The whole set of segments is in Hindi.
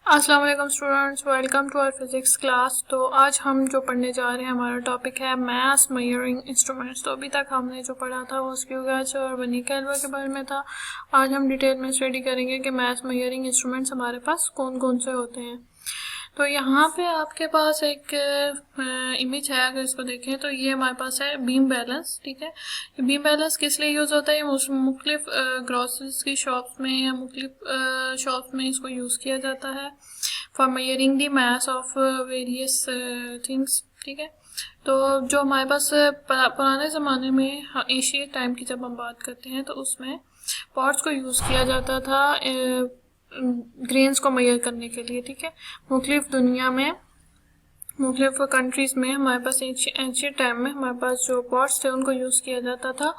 अस्सलाम वालेकुम students, welcome to our physics class. तो आज हम जो पढ़ने जा रहे हैं हमारा टॉपिक है मास मेजरिंग इंस्ट्रूमेंट्स। तो अभी तक हमने जो पढ़ा था वो स्क्रू गैज और बनी कैलवा के बारे में था। आज हम डिटेल में स्टडी करेंगे कि मास मेजरिंग इंस्ट्रूमेंट्स हमारे पास कौन कौन से होते हैं। तो यहाँ पे आपके पास एक इमेज है, अगर इसको देखें तो ये हमारे पास है बीम बैलेंस। ठीक है, बीम बैलेंस किस लिए यूज़ होता है? मुख्तलिफ ग्रॉसरीज की शॉप्स में या मुख्तलिफ शॉप्स में इसको यूज़ किया जाता है for measuring the mass of various things. ठीक है, तो जो हमारे पास पुराने ज़माने में एशियन टाइम की जब हम बात करते हैं तो उसमें पॉट्स को यूज़ किया जाता था ग्रेन्स को मेजर करने के लिए। ठीक है, मुख्तलिफ दुनिया में मुख्तलिफ कंट्रीज़ में हमारे पास एंशियंट टाइम में हमारे पास जो पॉट्स थे उनको यूज़ किया जाता था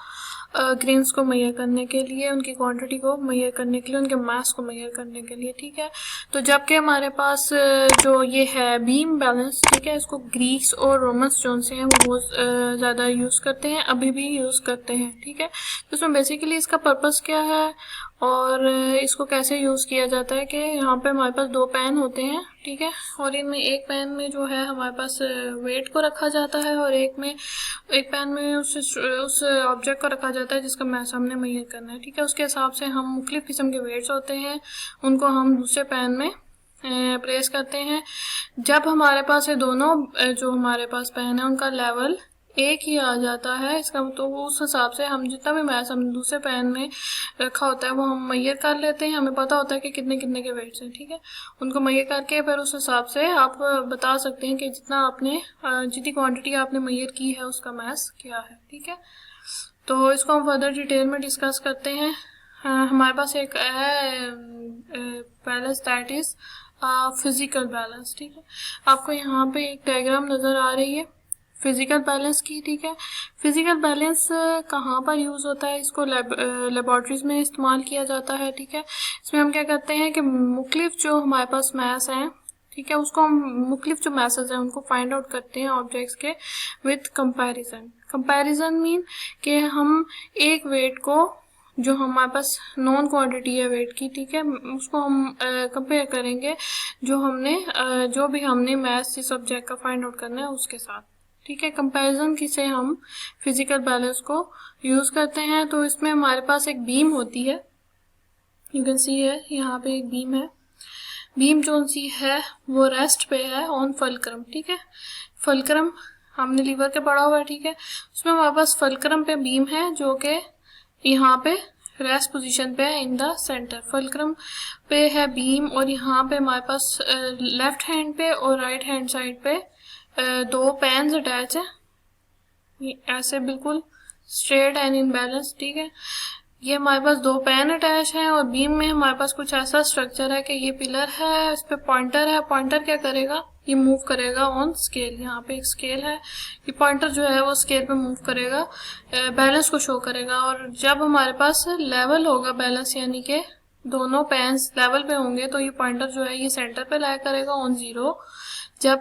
ग्रेन्स को मेजर करने के लिए, उनकी क्वांटिटी को मेजर करने के लिए, उनके मास को मेजर करने के लिए। ठीक है, तो जबकि हमारे पास जो ये है बीम बैलेंस, ठीक है, इसको ग्रीक्स और रोमन्स जो से हैं वो बहुत ज़्यादा यूज़ करते हैं, अभी भी यूज़ करते हैं। ठीक है, तो इसमें बेसिकली इसका पर्पस क्या है और इसको कैसे यूज़ किया जाता है कि यहाँ पे हमारे पास दो पैन होते हैं। ठीक है, और इनमें एक पैन में जो है हमारे पास वेट को रखा जाता है और एक पैन में उस ऑब्जेक्ट को रखा जाता है जिसका मास हमने मेजर करना है। ठीक है, उसके हिसाब से हम मुख्तलिफ किस्म के वेट्स होते हैं, उनको हम दूसरे पैन में प्लेस करते हैं। जब हमारे पास ये दोनों जो हमारे पास पैन है उनका लेवल एक ही आ जाता है, इसका तो उस हिसाब से हम जितना भी मैस हम दूसरे पैन में रखा होता है वो हम मेजर कर लेते हैं। हमें पता होता है कि कितने कितने के वेट्स हैं। ठीक है, उनको मेजर करके फिर उस हिसाब से आप बता सकते हैं कि जितनी क्वांटिटी आपने मेजर की है उसका मास क्या है। ठीक है, तो इसको हम फर्दर डिटेल में डिस्कस करते हैं। हमारे पास एक है balance, that is physical balance. ठीक है, आपको यहाँ पे एक डायग्राम नज़र आ रही है फिजिकल बैलेंस की। ठीक है, फिजिकल बैलेंस कहाँ पर यूज़ होता है? इसको लेबॉर्ट्रीज में इस्तेमाल किया जाता है। ठीक है, इसमें हम क्या करते हैं कि मुख्तलिफ जो हमारे पास मैस हैं, ठीक है, उसको हम मुख्तलिफ जो मैसेज हैं उनको फाइंड आउट करते हैं ऑब्जेक्ट्स के विथ कंपैरिजन। कंपैरिजन मीन कि हम एक वेट को जो हमारे पास नॉन क्वांटिटी है वेट की, ठीक है, उसको हम कंपेयर करेंगे जो भी हमने मैथ इस सब्जेक्ट का फाइंड आउट करना है उसके साथ। ठीक है, कंपैरिजन से हम फिजिकल बैलेंस को यूज़ करते हैं। तो इसमें हमारे पास एक बीम होती है, यू कैन सी है यहाँ पे एक बीम है। बीम जो सी है वो रेस्ट पे है ऑन फलक्रम। ठीक है, फलक्रम हमने लीवर के पढ़ा हुआ है। ठीक है, उसमें हमारे पास फलक्रम पे बीम है जो कि यहाँ पे रेस्ट पोजीशन पे है इन द सेंटर। फलक्रम पे है बीम और यहाँ पे हमारे पास लेफ्ट हैंड पे और राइट हैंड साइड पे दो पैन्स अटैच है, ऐसे बिल्कुल स्ट्रेट एंड इन बैलेंस। ठीक है, ये हमारे पास दो पैन अटैच हैं और बीम में हमारे पास कुछ ऐसा स्ट्रक्चर है कि ये पिलर है, इस पे पॉइंटर है। पॉइंटर क्या करेगा? ये मूव करेगा ऑन स्केल। यहाँ पे एक स्केल है, ये पॉइंटर जो है वो स्केल पे मूव करेगा, बैलेंस को शो करेगा। और जब हमारे पास लेवल होगा बैलेंस, यानी कि दोनों पैन्स लेवल पे होंगे, तो ये पॉइंटर जो है ये सेंटर पे लाई करेगा ऑन जीरो। जब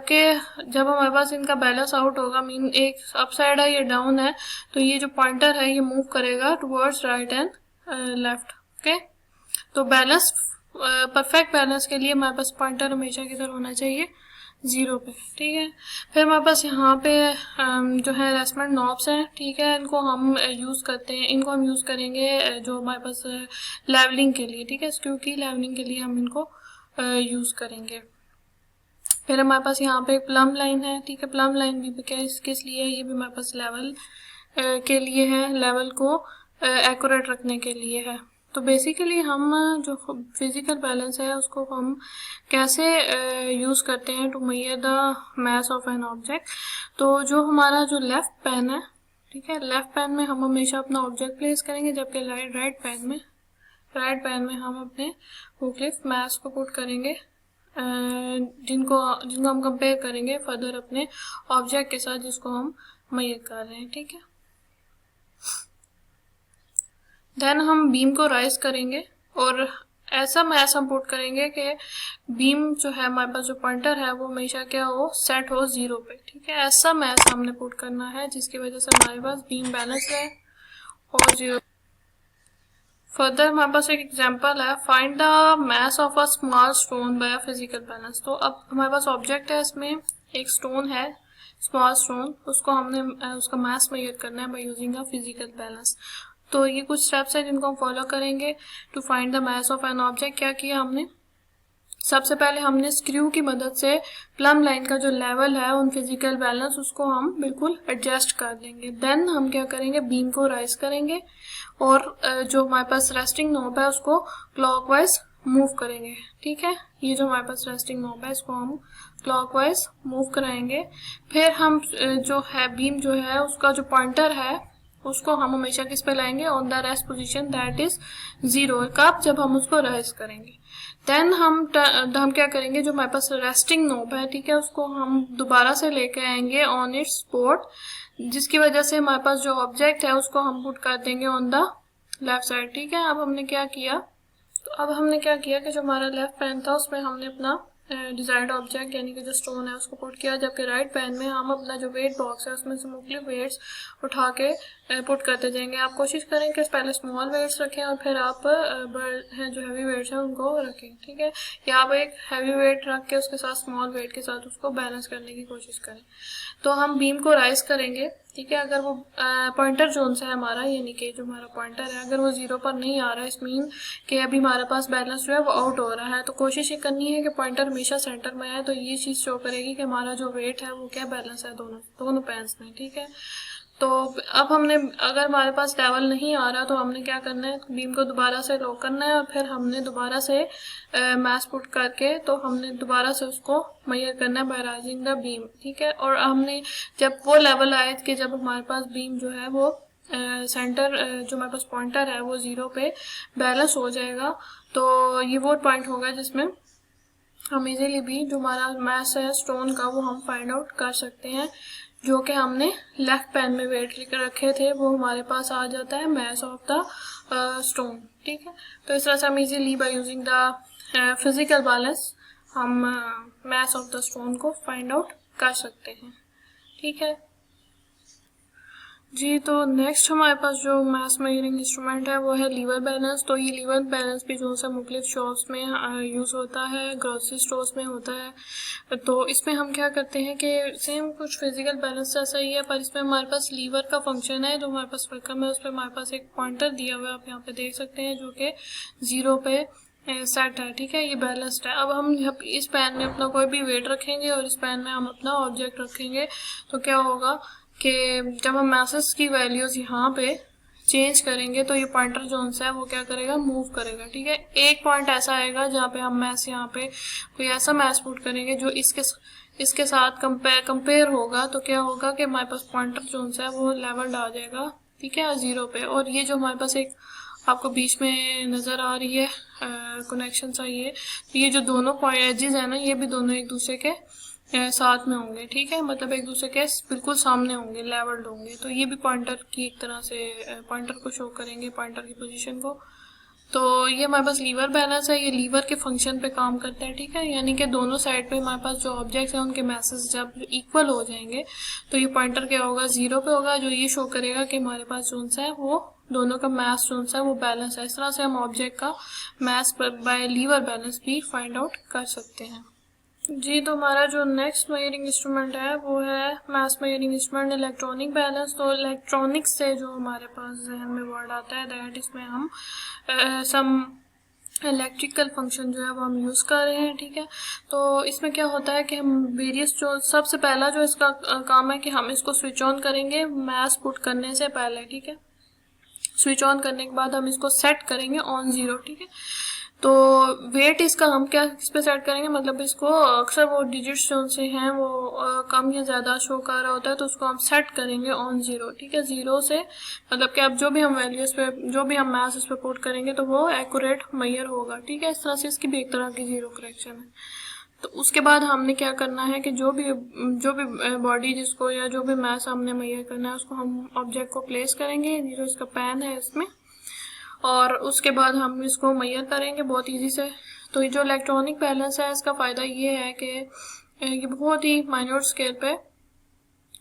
हमारे पास इनका बैलेंस आउट होगा, मीन एक अप साइड है ये डाउन है, तो ये जो पॉइंटर है ये मूव करेगा towards right and left. Okay, तो बैलेंस परफेक्ट बैलेंस के लिए हमारे पास पॉइंटर हमेशा किधर होना चाहिए? जीरो पे। ठीक है, फिर हमारे पास यहाँ पे जो है रेस्टमेंट नॉब्स हैं। ठीक है, इनको हम यूज़ करेंगे जो हमारे पास लेवलिंग के लिए। ठीक है, स्क्रू की लेवलिंग के लिए हम इनको यूज़ करेंगे। फिर हमारे पास यहाँ पे एक प्लम लाइन है। ठीक है, प्लम लाइन भी किस लिए है? ये भी हमारे पास लेवल के लिए है, लेवल को एक्यूरेट रखने के लिए है। तो बेसिकली हम जो फिजिकल बैलेंस है उसको हम कैसे यूज़ करते हैं to measure the mass of an object. तो जो हमारा जो लेफ्ट पैन है, ठीक है, लेफ्ट पैन में हम हमेशा अपना ऑब्जेक्ट प्लेस करेंगे, जबकि राइट पैन में हम अपने मुख्तलिफ मास को पुट करेंगे जिनको हम कंपेयर करेंगे फर्दर अपने ऑब्जेक्ट के साथ जिसको हम मेजर कर रहे हैं। ठीक है, देन हम बीम को राइज करेंगे और ऐसा मैस हम पुट करेंगे कि बीम जो है हमारे पास जो पॉइंटर है वो हमेशा क्या हो? सेट हो जीरो पे। ठीक है, ऐसा मैस हमने पुट करना है जिसकी वजह से हमारे पास बीम बैलेंस रहे और जीरो। फर्दर हमारे पास एक एग्जांपल है, find the mass of a small stone by a physical balance. तो अब हमारे पास ऑब्जेक्ट है, इसमें एक स्टोन है, स्मॉल स्टोन, उसको हमने उसका मास मेजर करना है by using a physical balance. तो ये कुछ स्टेप्स हैं जिनको हम फॉलो करेंगे to find the mass of an object. क्या किया हमने, सबसे पहले हमने स्क्रू की मदद से प्लम लाइन का जो लेवल है उन फिजिकल बैलेंस उसको हम बिल्कुल एडजस्ट कर देंगे। देन हम क्या करेंगे, बीम को राइज करेंगे और जो हमारे पास रेस्टिंग नॉब है उसको क्लॉकवाइज मूव करेंगे। ठीक है, ये जो हमारे पास रेस्टिंग नॉब है इसको हम क्लॉकवाइज मूव कराएंगे। फिर हम जो है बीम जो है उसका जो पॉइंटर है उसको हम हमेशा किस पे लाएंगे, on the rest position that is 0। कब, जब हम उसको राइज करेंगे। देन हम क्या करेंगे, जो हमारे पास रेस्टिंग नोब है, ठीक है, उसको हम दोबारा से लेके आएंगे ऑन इट्स स्पॉट, जिसकी वजह से हमारे पास जो ऑब्जेक्ट है उसको हम पुट कर देंगे ऑन द लेफ्ट साइड। ठीक है, अब हमने क्या किया, कि जो हमारा लेफ्ट पैन था उसमें हमने अपना डिजायर्ड ऑब्जेक्ट यानी कि जो स्टोन है उसको पुट किया, जबकि राइट पैन में हम अपना जो वेट बॉक्स है उसमें से मुख्तलिफ वेट्स उठा के पुट करते जाएंगे। आप कोशिश करें कि पहले स्मॉल वेट्स रखें और फिर आप हैं जो हैवी वेट्स हैं उनको रखें। ठीक है, या आप एक हैवी वेट रख के उसके साथ स्मॉल वेट के साथ उसको बैलेंस करने की कोशिश करें। तो हम बीम को राइज करेंगे। ठीक है, अगर वो पॉइंटर जोन से है हमारा, यानी कि जो हमारा पॉइंटर है अगर वो 0 पर नहीं आ रहा है, इस मीन कि अभी हमारे पास बैलेंस जो है वो आउट हो रहा है, तो कोशिश ये करनी है कि पॉइंटर हमेशा सेंटर में आए। तो ये चीज़ शो करेगी कि हमारा जो वेट है वो क्या बैलेंस है दोनों पैन्स में। ठीक है, तो अब हमने, अगर हमारे पास लेवल नहीं आ रहा तो हमने क्या करना है, बीम को दोबारा से लॉक करना है और फिर हमने दोबारा से मैस पुट करके तो हमने दोबारा से उसको मेजर करना है बाय राइजिंग द बीम। ठीक है, और हमने जब वो लेवल आए कि जब हमारे पास बीम जो है वो सेंटर जो हमारे पास पॉइंटर है वो 0 पे बैलेंस हो जाएगा, तो ये वो पॉइंट होगा जिसमें हम इजीली भी जो हमारा मैस है स्टोन का वो हम फाइंड आउट कर सकते हैं। जो कि हमने लेफ्ट पैन में वेट लेकर रखे थे वो हमारे पास आ जाता है मैस ऑफ द स्टोन। ठीक है, तो इस तरह से हम easily by using the physical balance हम मैस ऑफ द स्टोन को फाइंड आउट कर सकते हैं। ठीक है जी, तो नेक्स्ट हमारे पास जो मास मेजरिंग इंस्ट्रूमेंट है वो है लीवर बैलेंस। तो ये लीवर बैलेंस भी जो है मुख्तलिफ शॉप्स में यूज़ होता है, ग्रोसरी स्टोर्स में होता है। तो इसमें हम क्या करते हैं कि सेम कुछ फिजिकल बैलेंस जैसा ही है, पर इसमें हमारे पास लीवर का फंक्शन है। जो हमारे पास रकम है उस पर हमारे पास एक पॉइंटर दिया हुआ है, आप यहाँ पे देख सकते हैं, जो कि 0 पे सेट है। ठीक है, ये बैलेंस्ड है। अब हम इस पैन में अपना कोई भी वेट रखेंगे और इस पैन में हम अपना ऑब्जेक्ट रखेंगे, तो क्या होगा कि जब हम मैसेज की वैल्यूज यहाँ पे चेंज करेंगे तो ये पॉइंटर जोन है वो क्या करेगा, मूव करेगा। ठीक है, एक पॉइंट ऐसा आएगा जहाँ पे हम मैस यहाँ पे कोई ऐसा मैस पुट करेंगे जो इसके साथ कंपेयर होगा, तो क्या होगा कि हमारे पास पॉइंटर जोन है वो लेवल आ जाएगा। ठीक है, 0 पे। और ये जो हमारे पास एक आपको बीच में नज़र आ रही है कनेक्शन सा, ये जो दोनों एजेस है ना, ये भी दोनों एक दूसरे के साथ में होंगे। ठीक है, मतलब एक दूसरे के बिल्कुल सामने होंगे, लेवल्ड होंगे। तो ये भी पॉइंटर की एक तरह से पॉइंटर को शो करेंगे, पॉइंटर की पोजीशन को। तो ये हमारे पास लीवर बैलेंस है, ये लीवर के फंक्शन पे काम करता है। ठीक है, यानी कि दोनों साइड पे हमारे पास जो ऑब्जेक्ट्स हैं उनके मैसेज जब इक्वल हो जाएंगे तो ये पॉइंटर क्या होगा, 0 पे होगा, जो ये शो करेगा कि हमारे पास जोन है वो दोनों का मैस जोन है वो बैलेंस है। इस तरह से हम ऑब्जेक्ट का मैस बाय लीवर बैलेंस भी फाइंड आउट कर सकते हैं। जी, तो हमारा जो नेक्स्ट मेजरिंग इंस्ट्रूमेंट है वो है मास मेजरिंग इंस्ट्रूमेंट इलेक्ट्रॉनिक बैलेंस। तो इलेक्ट्रॉनिक्स से जो हमारे पास जहन में वर्ड आता है दैट इसमें हम सम इलेक्ट्रिकल फंक्शन जो है वो हम यूज़ कर रहे हैं। ठीक है, तो इसमें क्या होता है कि हम वेरियस जो सबसे पहला जो इसका काम है कि हम इसको स्विच ऑन करेंगे मैस पुट करने से पहले। ठीक है, स्विच ऑन करने के बाद हम इसको सेट करेंगे ऑन 0। ठीक है, तो वेट इसका हम क्या किस पे सेट करेंगे, मतलब इसको अक्सर वो डिजिट्स जो से हैं वो कम या ज़्यादा शो कर रहा होता है, तो उसको हम सेट करेंगे ऑन 0। ठीक है, 0 से मतलब कि अब जो भी हम वैल्यूज पे जो भी हम मैथ्स इस पे पुट करेंगे तो वो एक्यूरेट मेजर होगा। ठीक है, इस तरह से इसकी भी एक तरह की 0 करेक्शन है। तो उसके बाद हमने क्या करना है कि जो भी बॉडी जिसको या जो भी मैथ हमने मेजर करना है उसको हम ऑब्जेक्ट को प्लेस करेंगे, जो इसका पैन है इसमें, और उसके बाद हम इसको मेजर करेंगे बहुत इजी से। तो ये जो इलेक्ट्रॉनिक बैलेंस है इसका फ़ायदा ये है कि ये बहुत ही माइन्यूट स्केल पे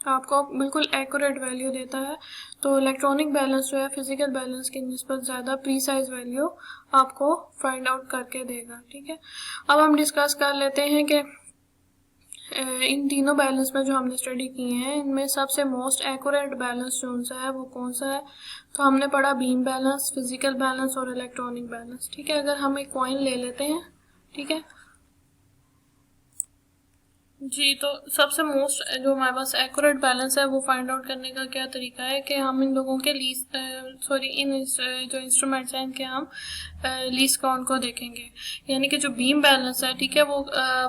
आपको बिल्कुल एक्यूरेट वैल्यू देता है। तो इलेक्ट्रॉनिक बैलेंस जो है फिजिकल बैलेंस की निस्बत ज़्यादा प्रीसाइज वैल्यू आपको फाइंड आउट करके देगा। ठीक है, अब हम डिस्कस कर लेते हैं कि इन तीनों बैलेंस में जो हमने स्टडी किए हैं इनमें सबसे मोस्ट एक्यूरेट बैलेंस कौन सा है, वो कौन सा है। तो हमने पढ़ा बीम बैलेंस, फिजिकल बैलेंस और इलेक्ट्रॉनिक बैलेंस। ठीक है, अगर हम एक कॉइन ले लेते हैं, ठीक है जी, तो सबसे मोस्ट जो हमारे पास एक्यूरेट बैलेंस है वो फाइंड आउट करने का क्या तरीका है कि हम इन लोगों के लीस्ट जो इंस्ट्रूमेंट्स हैं इनके हम लीस्ट काउंट को देखेंगे। यानी कि जो बीम बैलेंस है, ठीक है, वो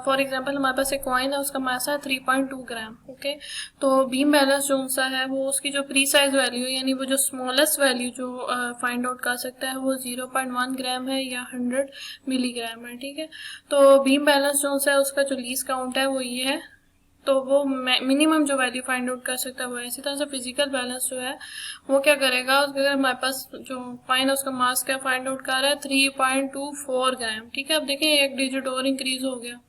फॉर एग्जांपल हमारे पास एक कॉइन है, उसका मास है 3.2 ग्राम। ओके, तो बीम बैलेंस जो सा है वो उसकी जो प्रीसाइज वैल्यू है, यानी वो जो स्मॉलेस्ट वैल्यू जो फाइंड आउट कर सकता है वो 0.1 ग्राम है या 100 मिलीग्राम है। ठीक है, तो बीम बैलेंस जो है उसका जो लीस्ट काउंट है वो ये है, तो वो मिनिमम जो वैल्यू फाइंड आउट कर सकता है वो है। इसी तरह से फिजिकल बैलेंस जो है वो क्या करेगा, अगर हमारे पास जो फाइन उसका मास क्या फाइंड आउट कर रहा है 3.24 ग्राम। ठीक है, अब देखें एक डिजिट और इंक्रीज हो गया,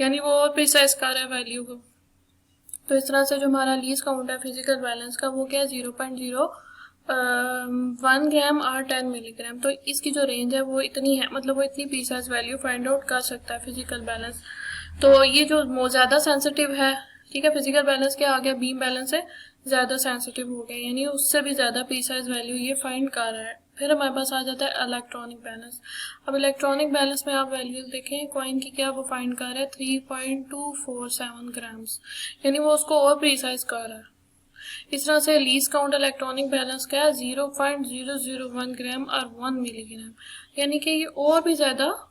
यानी वो और प्रिसाइज कर रहा है वैल्यू को। तो इस तरह से जो हमारा लीस्ट काउंट है फिजिकल बैलेंस का वो क्या है 0.01 ग्राम और 10 मिलीग्राम। तो इसकी जो रेंज है वो इतनी है, मतलब वो इतनी प्रीसाइज वैल्यू फाइंड आउट कर सकता है फिजिकल बैलेंस। तो ये जो ज़्यादा सेंसिटिव है, ठीक है, फिजिकल बैलेंस क्या आ गया, बीम बैलेंस से ज़्यादा सेंसिटिव हो गया, यानी उससे भी ज़्यादा प्रीसाइज वैल्यू ये फाइंड कर रहा है। फिर हमारे पास आ जाता है इलेक्ट्रॉनिक बैलेंस। अब इलेक्ट्रॉनिक बैलेंस में आप वैल्यूज देखें कॉइन की, क्या वो फाइंड कर रहा है 3.247 ग्राम्स, यानी वो उसको और प्रीसाइज कर रहा है। इस तरह से लीस्ट काउंट इलेक्ट्रॉनिक बैलेंस क्या है 0.001 ग्राम और 1 मिलीग्राम, यानी कि ये और भी ज़्यादा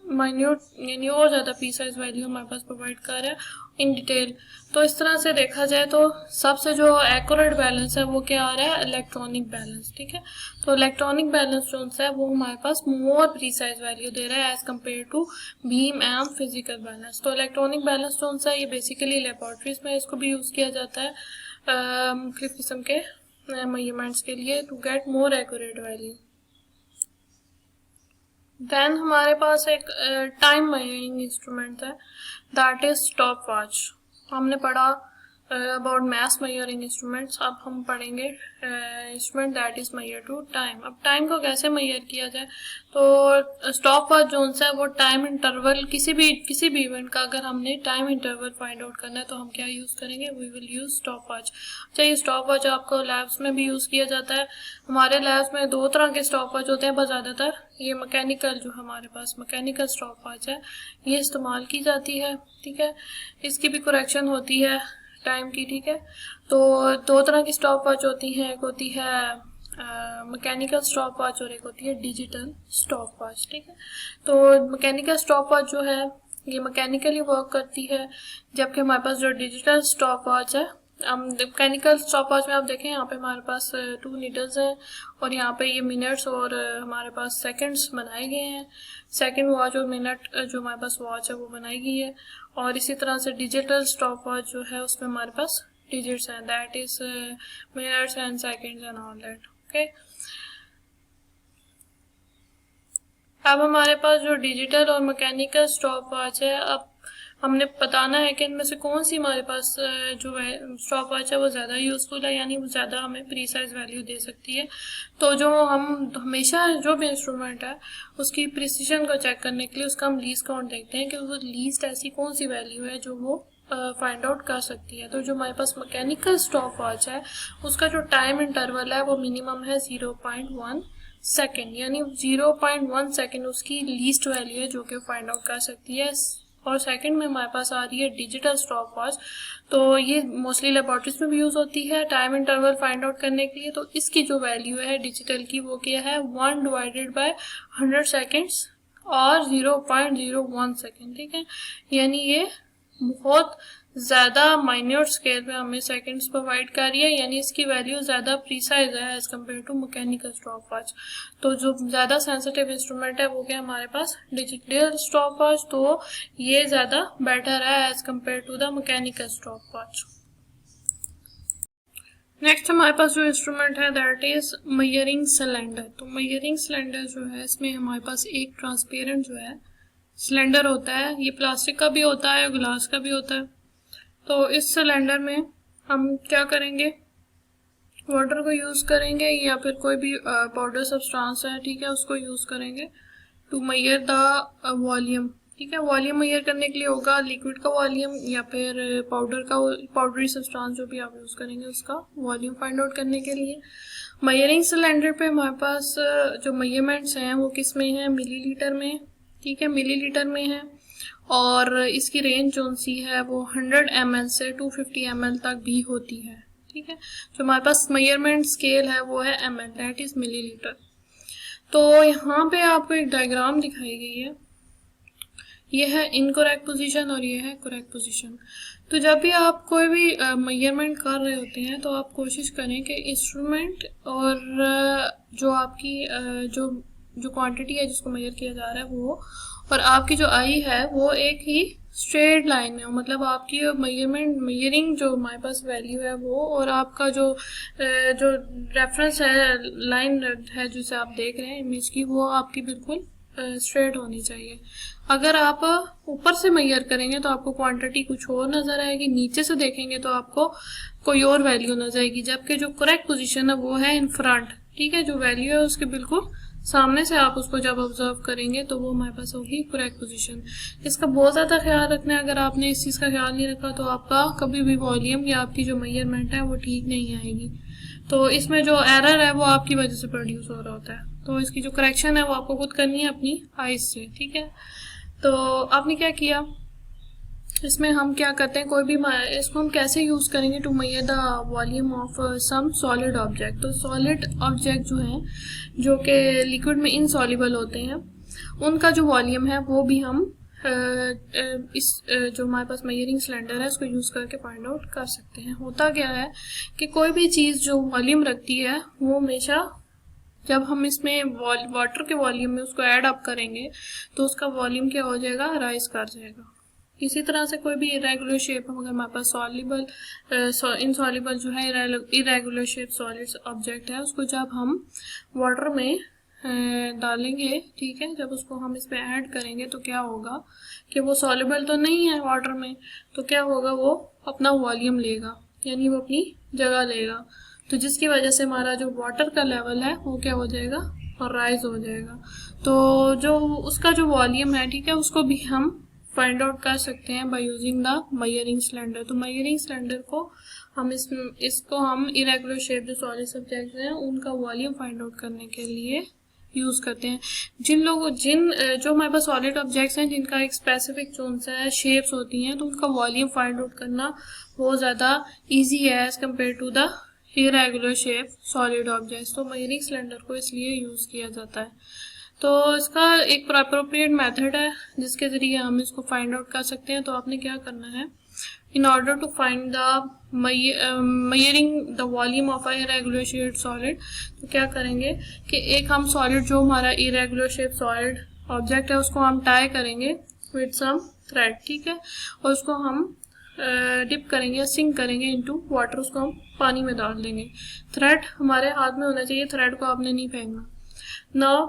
माइन्यूट यानी और ज़्यादा प्रीसाइज वैल्यू हमारे पास प्रोवाइड कर रहा है इन डिटेल। तो इस तरह से देखा जाए तो सबसे जो एक्यूरेट बैलेंस है वो क्या आ रहा है, इलेक्ट्रॉनिक बैलेंस। ठीक है, तो इलेक्ट्रॉनिक बैलेंस जो है वो हमारे पास मोर प्रीसाइज वैल्यू दे रहा है as compare to beam and physical balance. तो इलेक्ट्रॉनिक बैलेंस जो है ये बेसिकली लेबोरेटरीज में इसको भी यूज़ किया जाता है मुख्तलिफ किस्म के मेजरमेंट्स के लिए to get more accurate value. Then हमारे पास एक टाइम मेजरिंग इंस्ट्रूमेंट है, दैट इज स्टॉप वॉच। हमने पढ़ा अबाउट मैथ मेजरिंग इंस्ट्रूमेंट्स, अब हम पढ़ेंगे instrument that is measure to time. अब टाइम को कैसे मेजर किया जाए, तो स्टॉप वॉच जो है वो टाइम इंटरवल किसी भी इवेंट का अगर हमने टाइम इंटरवल फाइंड आउट करना है तो हम क्या यूज़ करेंगे, we will use stopwatch. अच्छा, ये स्टॉप वॉच आपको लैब्स में भी यूज़ किया जाता है। हमारे लैब्स में दो तरह के स्टॉप वॉच होते हैं, बस ज़्यादातर ये मैकेनिकल जो हमारे पास मैकेनिकल स्टॉप वॉच है ये इस्तेमाल की जाती है। ठीक है, इसकी भी करेक्शन होती है टाइम की। ठीक है, तो दो तरह की स्टॉप वॉच होती हैं, एक होती है मैकेनिकल स्टॉप वॉच और एक होती है डिजिटल स्टॉप वॉच। ठीक है, तो मैकेनिकल स्टॉप वॉच जो है ये मैकेनिकली वर्क करती है, जबकि हमारे पास जो डिजिटल स्टॉप वॉच है, मैकेनिकल स्टॉप वॉच में आप देखें यहाँ पे हमारे पास 2 नीडल्स हैं और यहाँ पे ये मिनट्स और हमारे पास सेकंड्स बनाए गए हैं। सेकंड वॉच और मिनट जो हमारे पास वॉच है वो बनाई गई है। और इसी तरह से डिजिटल स्टॉप वॉच जो है उसमें हमारे पास डिजिट्स हैं, that is minutes and seconds and all that. Okay, अब हमारे पास जो डिजिटल और मैकेनिकल स्टॉप वॉच है, अब हमने बताना है कि इनमें से कौन सी हमारे पास जो है स्टॉप वॉच है वो ज़्यादा यूज़फुल है, यानी वो ज़्यादा हमें प्रीसाइज वैल्यू दे सकती है। तो जो हम हमेशा जो भी इंस्ट्रूमेंट है उसकी प्रिसीजन को चेक करने के लिए उसका हम लीस्ट काउंट देखते हैं कि वो लीस्ट ऐसी कौन सी वैल्यू है जो वो फाइंड आउट कर सकती है। तो जो हमारे पास मैकेनिकल स्टॉप वॉच है उसका जो टाइम इंटरवल है वो मिनिमम है 0.1 सेकेंड, यानी 0.1 सेकेंड उसकी लीस्ट वैल्यू है जो कि फाइंड आउट कर सकती है। और सेकंड में हमारे पास आ रही है डिजिटल स्टॉप वॉच, तो ये मोस्टली लेबोरेटरीज में भी यूज़ होती है टाइम इंटरवल फाइंड आउट करने के लिए। तो इसकी जो वैल्यू है डिजिटल की वो क्या है 1 डिवाइडेड बाय 100 सेकेंड्स और 0.01 सेकेंड। ठीक है, यानी ये बहुत ज़्यादा माइन्यूट स्केल पे हमें सेकंड्स प्रोवाइड कर रही है, यानी इसकी वैल्यू ज़्यादा प्रीसाइज है as compare to mechanical stopwatch. तो जो ज़्यादा सेंसिटिव इंस्ट्रूमेंट है वो क्या हमारे पास डिजिटल स्टॉप वॉच, तो ये ज़्यादा बेटर है as compare to the mechanical stopwatch. Next हमारे पास जो इंस्ट्रूमेंट है दैट इज मेजरिंग सिलेंडर। तो मेजरिंग सिलेंडर जो है इसमें हमारे पास एक ट्रांसपेरेंट जो है सिलेंडर होता है, ये प्लास्टिक का भी होता है ग्लास का भी होता है। तो इस सिलेंडर में हम क्या करेंगे, वाटर को यूज़ करेंगे या फिर कोई भी पाउडर सब्सटेंस है, ठीक है, उसको यूज़ करेंगे टू मेजर द वॉल्यूम। ठीक है, वॉल्यूम मेजर करने के लिए होगा लिक्विड का वॉल्यूम या फिर पाउडर का, पाउडरी सब्सटेंस जो भी आप यूज़ करेंगे उसका वॉल्यूम फाइंड आउट करने के लिए। मेजरिंग सिलेंडर पे हमारे पास जो मेजरमेंट्स हैं वो किस में है, मिलीलीटर में। ठीक है, मिलीलीटर में है और इसकी रेंज जो सी है वो 100 ml से 250 ml तक भी होती है। ठीक है, जो हमारे पास मेजरमेंट स्केल है वो है ml, दैट इज मिलीलीटर। तो यहाँ पे आपको एक डायग्राम दिखाई गई है, ये है इनकरेक्ट पोजीशन और ये है करेक्ट पोजीशन। तो जब भी आप कोई भी मेजरमेंट कर रहे होते हैं तो आप कोशिश करें कि इंस्ट्रूमेंट और जो आपकी जो जो क्वांटिटी है जिसको मेजर किया जा रहा है वो और आपकी जो आई है वो एक ही स्ट्रेट लाइन में हो, मतलब आपकी मेजरिंग जो हमारे पास वैल्यू है वो और आपका जो रेफरेंस है, लाइन है जिसे आप देख रहे हैं इमेज की, वो आपकी बिल्कुल स्ट्रेट होनी चाहिए। अगर आप ऊपर से मेजर करेंगे तो आपको क्वांटिटी कुछ और नजर आएगी, नीचे से देखेंगे तो आपको कोई और वैल्यू नजर आएगी, जबकि जो करेक्ट पोजीशन है वो है इन फ्रंट। ठीक है, जो वैल्यू है उसके बिल्कुल सामने से आप उसको जब ऑब्जर्व करेंगे तो वो हमारे पास होगी करेक्ट पोजीशन। इसका बहुत ज़्यादा ख्याल रखना है, अगर आपने इस चीज़ का ख्याल नहीं रखा तो आपका कभी भी वॉल्यूम या आपकी जो मेजरमेंट है वो ठीक नहीं आएगी। तो इसमें जो एरर है वो आपकी वजह से प्रोड्यूस हो रहा होता है, तो इसकी जो करेक्शन है वो आपको खुद करनी है अपनी आइज से। ठीक है, तो आपने क्या किया, इसमें हम क्या करते हैं, कोई भी इसको हम कैसे यूज करेंगे to measure the volume of some solid object. तो सॉलिड ऑब्जेक्ट जो हैं जो कि लिक्विड में इनसॉल्युबल होते हैं उनका जो वॉल्यूम है वो भी हम इस जो हमारे पास मेजरिंग सिलेंडर है उसको यूज करके फाइंड आउट कर सकते हैं। होता क्या है कि कोई भी चीज जो वॉल्यूम रखती है वो हमेशा जब हम इसमें वाटर के वॉल्यूम में उसको ऐड अप करेंगे तो उसका वॉल्यूम क्या हो जाएगा, राइज कर जाएगा। इसी तरह से कोई भी इरेगुलर शेप अगर हमारे पास सॉल्युबल इनसॉल्युबल जो है इरेगुलर शेप सॉलिड ऑब्जेक्ट है उसको जब हम वाटर में डालेंगे, ठीक है, जब उसको हम इसमें ऐड करेंगे तो क्या होगा कि वो सॉल्युबल तो नहीं है वाटर में, तो क्या होगा, वो अपना वॉल्यूम लेगा, यानी वो अपनी जगह लेगा, तो जिसकी वजह से हमारा जो वाटर का लेवल है वो क्या हो जाएगा और राइज हो जाएगा। तो जो उसका जो वॉल्यूम है, ठीक है, उसको भी हम फाइंड आउट कर सकते हैं by using the measuring cylinder. तो मेजरिंग सिलेंडर को हम इसको हम इरेगुलर शेप जो सॉलिड सब्जेक्ट हैं उनका वॉल्यूम फाइंड आउट करने के लिए यूज करते हैं। जो हमारे पास सॉलिड ऑब्जेक्ट्स हैं जिनका एक स्पेसिफिक जोन है शेप्स होती हैं तो उनका वॉल्यूम फाइंड आउट करना बहुत ज़्यादा ईजी है as compare to the irregular shape solid objects. तो मेजरिंग सिलेंडर को इसलिए यूज किया जाता है। तो इसका एक अप्रोप्रिएट मेथड है जिसके ज़रिए हम इसको फाइंड आउट कर सकते हैं। तो आपने क्या करना है, in order to find the measuring the volume of a irregular shape solid, तो क्या करेंगे कि एक हम सॉलिड जो हमारा इरेगुलर शेप सॉलिड ऑब्जेक्ट है उसको हम टाई करेंगे विद सम थ्रेड, ठीक है, और उसको हम डिप करेंगे, सिंक करेंगे इनटू वाटर, उसको हम पानी में डाल देंगे। थ्रेड हमारे हाथ में होना चाहिए, थ्रेड को आपने नहीं फेंकना। नाउ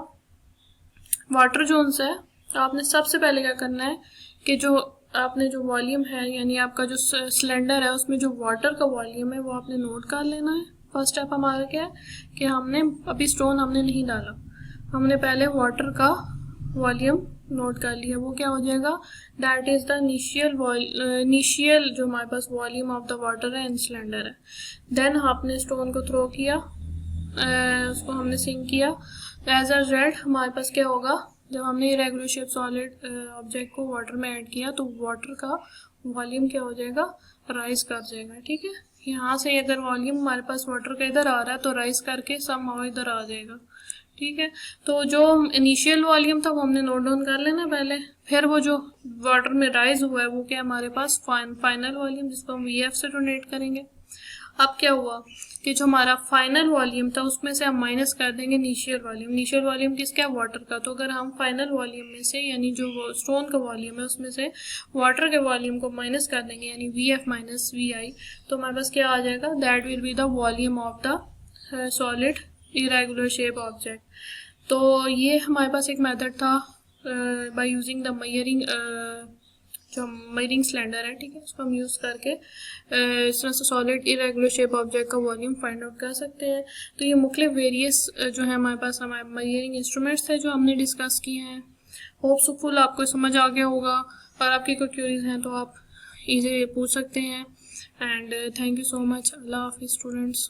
वाटर जोन्स है, तो आपने सबसे पहले क्या करना है कि जो आपने जो वॉल्यूम है यानी आपका जो सिलेंडर है उसमें जो वाटर का वॉल्यूम है वो आपने नोट कर लेना है। फर्स्ट स्टेप हमारा क्या है कि हमने अभी स्टोन हमने नहीं डाला, हमने पहले वाटर का वॉल्यूम नोट कर लिया। वो क्या हो जाएगा, दैट इज द इनिशियल जो हमारे पास वॉल्यूम ऑफ द वाटर है इन सिलेंडर है। देन आपने स्टोन को थ्रो किया, उसको हमने सिंक किया। एज अ रिजल्ट हमारे पास क्या होगा, जब हमने इरेगुलर शेप सॉलिड ऑब्जेक्ट को वाटर में ऐड किया तो वाटर का वॉल्यूम क्या हो जाएगा, राइज कर जाएगा। ठीक है, यहाँ से अगर वॉल्यूम हमारे पास वाटर का इधर आ रहा है तो राइज करके समहाउ इधर आ जाएगा। ठीक है, तो जो इनिशियल वॉल्यूम था वो हमने नोट डाउन कर लेना पहले, फिर वो जो वाटर में राइज हुआ है वो क्या हमारे पास फाइनल वॉल्यूम जिसको हम वीएफ से डोनेट करेंगे। अब क्या हुआ कि जो हमारा फाइनल वॉल्यूम था उसमें से हम माइनस कर देंगे इनिशियल वॉल्यूम। इनिशियल वॉल्यूम किसका है, वाटर का। तो अगर हम फाइनल वॉल्यूम में से यानी जो स्टोन का वॉल्यूम है उसमें से वाटर के वॉल्यूम को माइनस कर देंगे यानी वी एफ माइनस वी आई, तो हमारे पास क्या आ जाएगा, that will be the volume of the solid irregular shape object. तो ये हमारे पास एक मेथड था बाय यूजिंग द मेजरिंग जो मेजरिंग सिलेंडर है, ठीक है, इसको हम यूज़ करके इस तरह से सॉलिड इरेगुलर शेप ऑब्जेक्ट का वॉल्यूम फाइंड आउट कर सकते हैं। तो ये मुख्तलिफ वेरियस जो है हमारे पास हमारे मेजरिंग इंस्ट्रूमेंट्स थे जो हमने डिस्कस किए हैं। होप सो फुल आपको समझ आ गया होगा, और आपकी कोई क्वेरीज हैं तो आप इसे पूछ सकते हैं। And thank you so much. अल्लाह हाफिज़ स्टूडेंट्स।